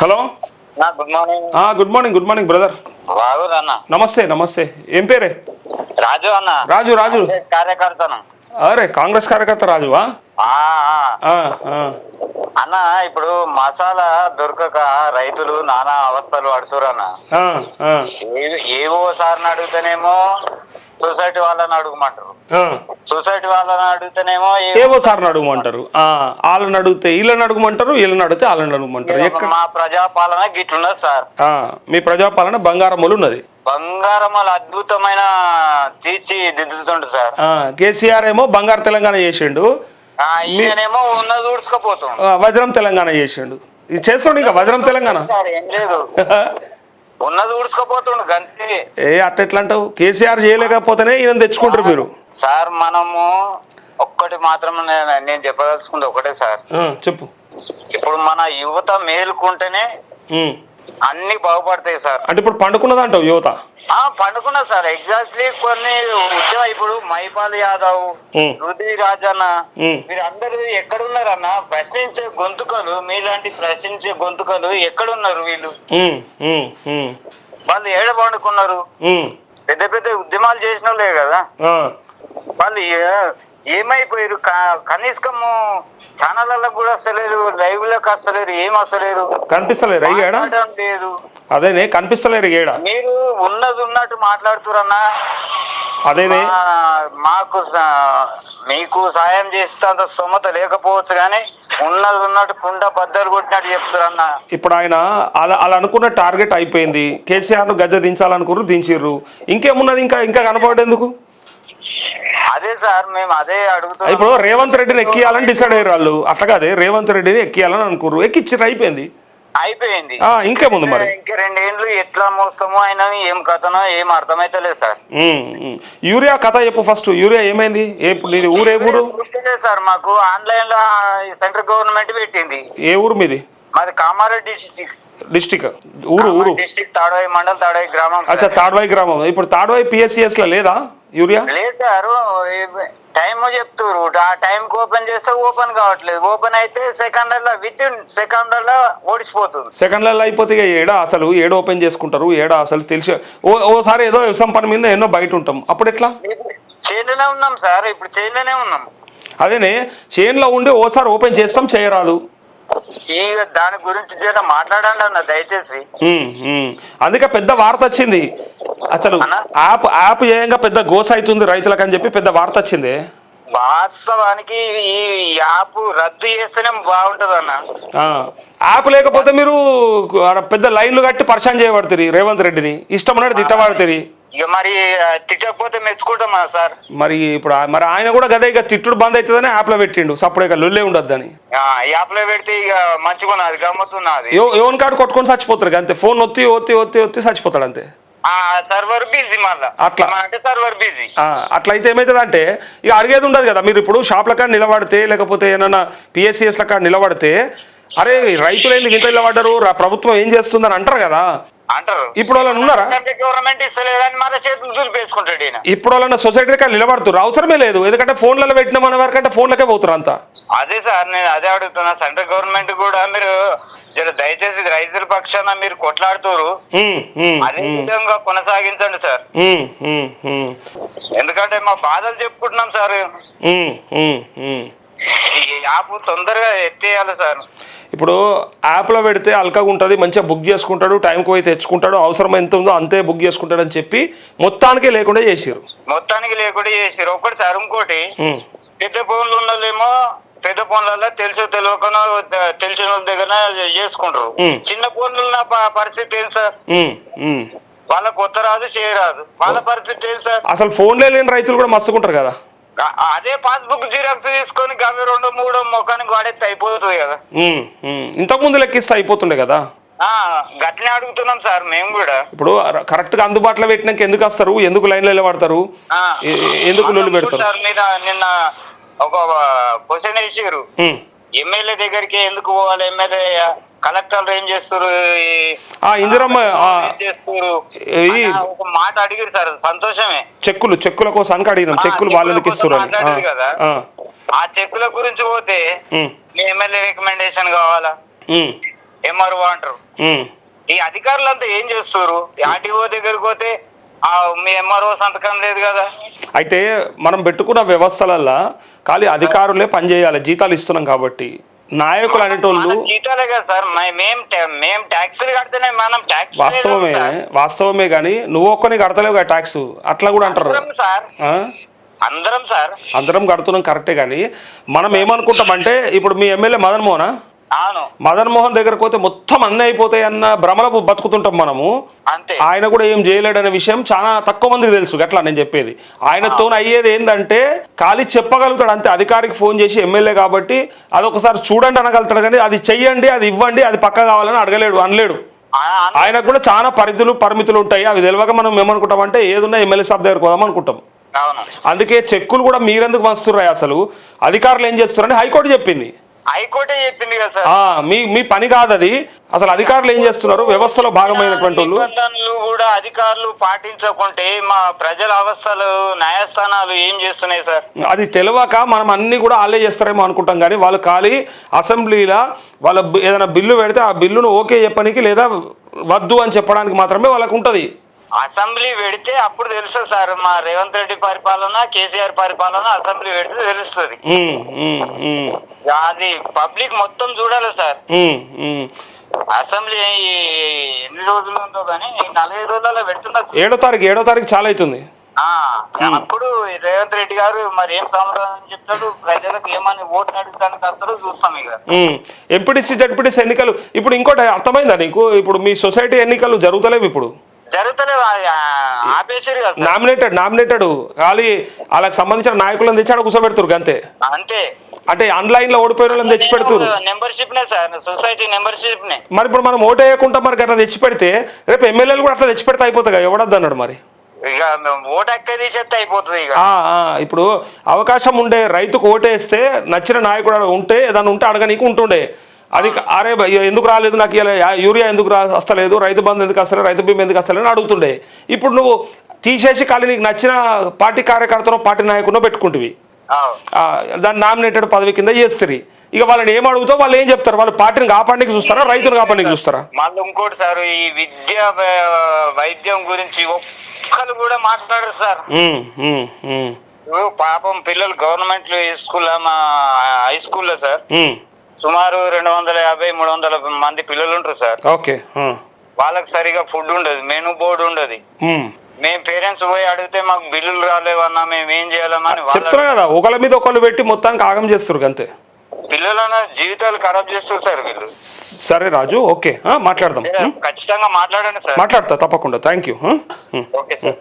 Hello. Good morning. Good morning brother. Raju అన్న. నమస్తే నమస్తే. ఏం పేరే? రాజు అన్న. రాజు కార్యకర్తను. అరే కాంగ్రెస్ కార్యకర్త రాజువా? అన్న ఇప్పుడు మసాలా దొరకక రైతులు నానా అవస్థలు పడుతురు అన్న. ఏవో సార్ని అడిగితేనేమో సొసైటీ వాళ్ళని అడుగుమంటారు, సొసైటీ వాళ్ళని అడిగితేనేమో ఏవో సార్ని అడుగుమంటారు, వాళ్ళని అడిగితే వీళ్ళని అడుగుమంటారు, వీళ్ళని అడిగితే వాళ్ళని అడుగుమంటారు. మా ప్రజాపాలన గిట్లున్నది సార్. మీ ప్రజాపాలన బంగారములు ఉన్నది. బంగారములు అద్భుతమైన తీర్చిదిద్దుతుండు సార్. కేసీఆర్ ఏమో బంగారు తెలంగాణ చేసిండు, ఈయనేమో ఉన్నది ఊడ్చుకపోతుండు, వజ్రం తెలంగాణ చేసిండు. ఇది చేస్తుండు ఇంకా వజ్రం తెలంగాణ ఏం లేదు, ఉన్నది ఊడ్చుకపోతుండు గంతే. అట్లా అంటావు? కేసీఆర్ చేయలేకపోతేనే ఈయన తెచ్చుకుంటారు మీరు. సార్ మనము ఒక్కటి మాత్రం నేను చెప్పదలుచుకుంది ఒకటే సార్. చెప్పు. ఇప్పుడు మన యువత మేలుకుంటేనే అన్ని బాగుపడతాయి సార్. అంటే ఇప్పుడు పండుకున్నదంటావు యువత? పండుకున్నా సార్. ఎగ్జాక్ట్లీ కొన్ని ఉద్యమం ఇప్పుడు మైపాల్ యాదవ్, రుది రాజన్న వీరందరూ ఎక్కడున్నారన్న? ప్రశ్నించే గొంతుకలు, మీలాంటి ప్రశ్నించే గొంతుకలు ఎక్కడున్నారు వీళ్ళు? వాళ్ళు ఏడ పండుకున్నారు? పెద్ద పెద్ద ఉద్యమాలు చేసిన వాళ్ళే కదా వాళ్ళు. ఏమైపోయారు? కనీసము ఛానళ్ళకు కూడా వస్తలేరు, లైవ్ లకు వస్తలేరు, ఏం వస్తలేరు, కనిపిస్తలేరు లేదు. అదేనే కనిపిస్తలేరు. మీరు ఉన్నది ఉన్నట్టు మాట్లాడుతురన్నా. అదేనే మీకు సాయం చేసేంత స్తోమత లేకపోవచ్చు కానీ ఉన్నది ఉన్నట్టు కుండ బద్దలు కొట్టినట్టు చెప్తారన్నా. ఇప్పుడు ఆయన అలా అనుకున్న టార్గెట్ అయిపోయింది. కేసీఆర్ ను గద్దె దించాలనుకున్నారు, దించిర్రు. ఇంకేమున్నది? ఇంకా కనపడేందుకు? అదే సార్ మేము అదే అడుగుతాం. ఇప్పుడు రేవంత్ రెడ్డిని ఎక్కియాలని డిసైడ్ అయ్యారు వాళ్ళు. అట్లా కాదే, రేవంత్ రెడ్డిని ఎక్కియాలని అనుకున్నారు, ఎక్కిచ్చిర్రు, అయిపోయింది. ఇంకేముంది మరి? ఇంకా 2 ఏళ్ళు ఎట్లా మోస్తామో ఆయన ఏం కథనో ఏం అర్థమైతే లేదు సార్. యూరియా కథ చెప్పు ఫస్ట్. యూరియా ఏమైంది? నీది ఊరు ఏ ఊరు? సార్ మాకు ఆన్లైన్ లో సెంట్రల్ గవర్నమెంట్ పెట్టింది. ఏ ఊరు మీది? మాది కామారెడ్డి డిస్టిక్. ఊరు డిస్టిక్ తాడ్వాయి మండల్, తాడ్వాయి గ్రామం. అచ్చా, తాడ్వాయి గ్రామం. ఇప్పుడు తాడ్వాయి పిఎస్సిఎస్ లో లేదా యూరియా? లేదు సార్, టైం చెప్తారు. ఆ టైం కి ఓపెన్ చేస్తే ఓపెన్ కావట్లేదు. ఓపెన్ అయితే విత్ ఇన్ సెకండ్లలో ఓడిచిపోతుంది. సెకండ్లలో అయిపోతే అసలు ఓపెన్ చేసుకుంటారు? అసలు తెలిసి ఓసారి ఏదో వ్యవసాయం పని మీద ఎన్నో బయట ఉంటాం, అప్పుడు ఎట్లా? చేనులోనే ఉన్నాం సార్, ఇప్పుడు చేనులోనే ఉన్నాం. అదేనే, చేనులో ఉండి ఓసారి ఓపెన్ చేస్తాం, చేయరాదు. దాని గురించి మాట్లాడండి అన్న దయచేసి. అందుకే పెద్ద వార్త వచ్చింది. అసలు యాప్ చేయంగా పెద్ద గోస అవుతుంది రైతులకు అని చెప్పి పెద్ద వార్త వచ్చింది. వాస్తవానికి ఈ యాప్ రద్దు చేస్తేనే బాగుంటది అన్న. యాప్ లేకపోతే మీరు పెద్ద లైన్లు కట్టి పరిచయం చేయబడుతుంది రేవంత్ రెడ్డిని. ఇష్టం ఉన్నట్టు తిట్టబడుతుంది. ఇక మరి తిట్టకపోతే మెచ్చుకుంటామా సార్? మరి ఇప్పుడు ఆయన కూడా గదే, ఇక తిట్టుడు బంద్ అవుతుందని యాప్ లో పెట్టిండు. సప్పుడు ఇక లొల్లే ఉండద్దని యాప్ లో పెడితే ఇక మంచిగున్నది, గమ్మత్తున్నది. ఎవరి కాడు కొట్టుకొని చచ్చిపోతారు అంతే. ఫోన్ ఒత్తి ఒత్తి ఒత్తి ఒత్తి చచ్చిపోతాడు అంతే. సర్వర్ బిజీ, మళ్ళీ అట్లా అంటే సర్వర్ బిజీ. అట్లయితే ఏమవుతుంది అంటే ఇక అడిగేది ఉండదు కదా. మీరు ఇప్పుడు షాప్ల కాడ నిలబడితే, లేకపోతే ఏమన్నా పిఎస్సిఎస్ల కాడ నిలబడితే, అరే రైతులు ఎందుకు ఇంత నిలబడ్డారు, ప్రభుత్వం ఏం చేస్తుందని అంటారు కదా. అంటారు. ఇప్పుడు వాళ్ళని ఉన్నారా? గవర్నమెంట్ ఇస్తలేదని మన చేతులు దులిపేసుకుంటాడు. ఇప్పుడు వాళ్ళ సొసైటీ కాడ నిలబడుతున్నారు, అవసరమే లేదు. ఎందుకంటే ఫోన్లలో పెట్టిన మన వరకంటే ఫోన్లకే పోతారు అంతా. అదే సార్, నేను అదే అడుగుతున్నా. సెంట్రల్ గవర్నమెంట్ కూడా మీరు దయచేసి రైతుల పక్షాన మీరు కొట్లాడుతున్నారు, అదే విధంగా కొనసాగించండి సార్. ఎందుకంటే మా బాధలు చెప్పుకుంటున్నాం సార్. ఈ యాప్ తొందరగా ఎత్తేయాలి సార్. ఇప్పుడు యాప్లో పెడితే అల్కగా ఉంటుంది, మంచిగా బుక్ చేసుకుంటాడు, టైంకి పోయి తెచ్చుకుంటాడు, అవసరం ఎంత ఉందో అంతే బుక్ చేసుకుంటాడు అని చెప్పి మొత్తానికి లేకుండా చేసారు. ఒకటి సార్, ఇంకోటి పెద్ద ఫోన్లు ఉన్నోళ్ళేమో పెద్ద ఫోన్లలో తెలుసో తెలియకనో తెలిసిన వాళ్ళ దగ్గర చేసుకుంటారు. చిన్న ఫోన్లు ఉన్న పరిస్థితి ఏంటి సార్? వాళ్ళ కొత్త రాదు, చేయరాదు, వాళ్ళ పరిస్థితి ఏంటి సార్? అసలు ఫోన్లే లేని రైతులు కూడా మస్తుకుంటారు కదా. అదే పాస్బుక్ జిరాక్స్ తీసుకొని గవి 2-3 మొఖానికి వాడేస్తే అయిపోతుంది కదా. ఇంతకు ముందు లెక్కిస్తే అయిపోతుండే కదా. గట్లనే అడుగుతున్నాం సార్ మేము కూడా. ఇప్పుడు కరెక్ట్ గా అందుబాటులో పెట్టినాక ఎందుకు వస్తారు, ఎందుకు లైన్ లో పడతారు, ఎందుకు లొల్లి పెడతారు? సార్ మీద నిన్న ఒక క్వశ్చన్ వేసారు, ఎమ్మెల్యే దగ్గరికి ఎందుకు పోవాలి, ఎమ్మెల్యే కలెక్టర్లు ఏం చేస్తారు, ఇందిరమ్మ ఒక మాట అడిగారు సార్. సంతోషమే. చెక్కుల కోసం అడిగినాం, చెక్కులు వాళ్ళకి ఇస్తున్నారు కదా. ఆ చెక్కుల గురించి పోతే మీ ఎమ్మెల్యే రికమెండేషన్ కావాలా, ఎంఆర్ఓ అంటారు. ఉమ్. ఈ అధికారులంతా ఏం చేస్తారు? ఆర్టీఓ దగ్గరికి పోతే మీ ఎంఆర్ఓ సంతకం లేదు కదా. అయితే మనం పెట్టుకున్న వ్యవస్థలల్లో ఖాళీ అధికారులే పనిచేయాలి, జీతాలు ఇస్తున్నాం కాబట్టి. నాయకులు అనేటోళ్ళు జీతాలే కదా సార్, మేము ట్యాక్సులు కడితేనే మనం ట్యాక్స్. వాస్తవమే కానీ నువ్వు ఒక్కని కడతలేవు కదా ట్యాక్స్, అట్లా కూడా అంటారు సార్. అందరం సార్, అందరం కడుతున్నాం కరెక్టే. కానీ మనం ఏమనుకుంటామంటే ఇప్పుడు మీ ఎమ్మెల్యే మదన్ మోహనా, అవును, మదన్ మోహన్ దగ్గరకు పోతే మొత్తం అన్నీ అయిపోతాయి అన్న భ్రమలో బతుకుతుంటాం మనము. అంతే. ఆయన కూడా ఏం చేయలేడనే విషయం చాలా తక్కువ మందికి తెలుసు. గట్లా నేను చెప్పేది, ఆయనతో అయ్యేది ఏంటంటే ఖాళీ చెప్పగలుగుతాడు అంతే. అధికారికి ఫోన్ చేసి ఎమ్మెల్యే కాబట్టి అదొకసారి చూడండి అనగలుగుతాడు, కానీ అది చెయ్యండి, అది ఇవ్వండి, అది పక్క కావాలని అడగలేడు, అనలేడు. ఆయనకు కూడా చాలా పరిమితులు ఉంటాయి. అవి తెలియక మనం ఏమనుకుంటామంటే ఏదున్నా ఎమ్మెల్యే సాబ్ దగ్గరకు పోదాం అనుకుంటాం. అందుకే చెక్కులు కూడా మీరెందుకు పంచుతున్నాయి, అసలు అధికారులు ఏం చేస్తున్నారని హైకోర్టు చెప్పింది. హైకోర్టే చెప్పింది కదా సార్. మీ పని కాదు అది. అసలు అధికారులు ఏం చేస్తున్నారు, వ్యవస్థలో భాగమైనటువంటి నిబంధనలు కూడా అధికారులు పాటించకుంటే మా ప్రజల అవస్థలు న్యాయస్థానాలు ఏం చేస్తున్నాయి సార్? అది తెలియక మనం అన్ని కూడా వాళ్ళే చేస్తారేమో అనుకుంటాం. కానీ వాళ్ళు ఖాళీ అసెంబ్లీలో వాళ్ళ ఏదైనా బిల్లు పెడితే ఆ బిల్లును ఓకే చెప్పడానికి లేదా వద్దు అని చెప్పడానికి మాత్రమే వాళ్ళకు ఉంటుంది. అసెంబ్లీ పెడితే అప్పుడు తెలుస్తుంది సార్. మా రేవంత్ రెడ్డి పరిపాలన, కేసీఆర్ పరిపాలన అసెంబ్లీ పెడితే తెలుస్తుంది. అది పబ్లిక్ మొత్తం చూడాలి సార్. అసెంబ్లీ ఎన్ని రోజులు ఉందో కానీ 45 రోజులలో పెడుతున్నారు. 7వ తారీఖు చాలా అవుతుంది. అప్పుడు రేవంత్ రెడ్డి గారు మరి ఏం సమాధానం చెప్తాడు, ప్రజలకు ఏమని ఓటు అడుగుతానికి అసలు చూస్తాం. ఇక ఎంపీటీసీ జడ్పీటీసీ ఎన్నికలు ఇప్పుడు ఇంకోటి అర్థమైందా నీకు? ఇప్పుడు మీ సొసైటీ ఎన్నికలు జరుగుతలేవు, ఇప్పుడు జరుగుతలేవు, ఆపేసారు కదా. నామినేటెడ్ ఖాళీ వాళ్ళకి సంబంధించిన నాయకులను తెచ్చి ఆడ కూర్చోబెడుతురు అంతే. అంతే. అంటే ఆన్లైన్ లో ఓడిపోయిన వాళ్ళని తెచ్చి పెడుతురు. మెంబర్షిప్ నే సార్, సొసైటీ మెంబర్షిప్ నే. మరి ఇప్పుడు మనం ఓటు వేయకుండా మనకి అట్లా తెచ్చి పెడితే రేపు ఎమ్మెల్యేలు కూడా అట్లా తెచ్చి పెడితే అయిపోతుంది కదా, ఎవడద్దు అన్నాడు. మరి ఇక ఓటు ఎక్క తీసేస్తే అయిపోతుంది. ఇక ఇప్పుడు అవకాశం ఉండే రైతుకు ఓటేస్తే నచ్చిన నాయకుడు ఉంటే ఏదైనా ఉంటే అడగనీకు ఉంటుండే. అది అరే ఎందుకు రాలేదు నాకు ఇలా యూరియా ఎందుకు వస్తలేదు, రైతు బంధు ఎందుకు వస్తలేదు, రైతు బీమా ఎందుకు వస్తలేదు అడుగుతుండే. ఇప్పుడు నువ్వు తీసేసి ఖాళీ నీకు నచ్చిన పార్టీ కార్యకర్తనో పార్టీ నాయకుడినో పెట్టుకుంటువి, దాన్ని నామినేటెడ్ పదవి కింద చేస్తారు. ఇక వాళ్ళని ఏం అడుగుతావు, వాళ్ళు ఏం చెప్తారు? వాళ్ళు పార్టీని కాపాడడానికి చూస్తారా, రైతును కాపాడడానికి చూస్తారా? మళ్ళీ ఇంకోటి సార్, ఈ విద్య వైద్యం గురించి ఒక్కరు కూడా మాట్లాడరు సార్. పాపం పిల్లలు గవర్నమెంట్ స్కూల్, మా హై స్కూల్లో సార్ సుమారు 250-300 మంది పిల్లలు ఉంటారు సార్. ఓకే. వాళ్ళకి సరిగా ఫుడ్ ఉండదు, మెనూ బోర్డు ఉండదు. మేము పేరెంట్స్ పోయి అడిగితే మాకు బిల్లులు రాలేవన్నా మేము ఏం చేయాలమని చెప్తారు కదా. ఒకళ్ళ మీద ఒకళ్ళు పెట్టి మొత్తానికి ఆగం చేస్తారు అంతే. పిల్లల జీవితాలు ఖరాబ్ చేస్తారు సార్ వీళ్ళు. సరే రాజు, ఓకే మాట్లాడదాం. ఖచ్చితంగా మాట్లాడండి సార్. మాట్లాడతా తప్పకుండా. Thank you. Okay sir.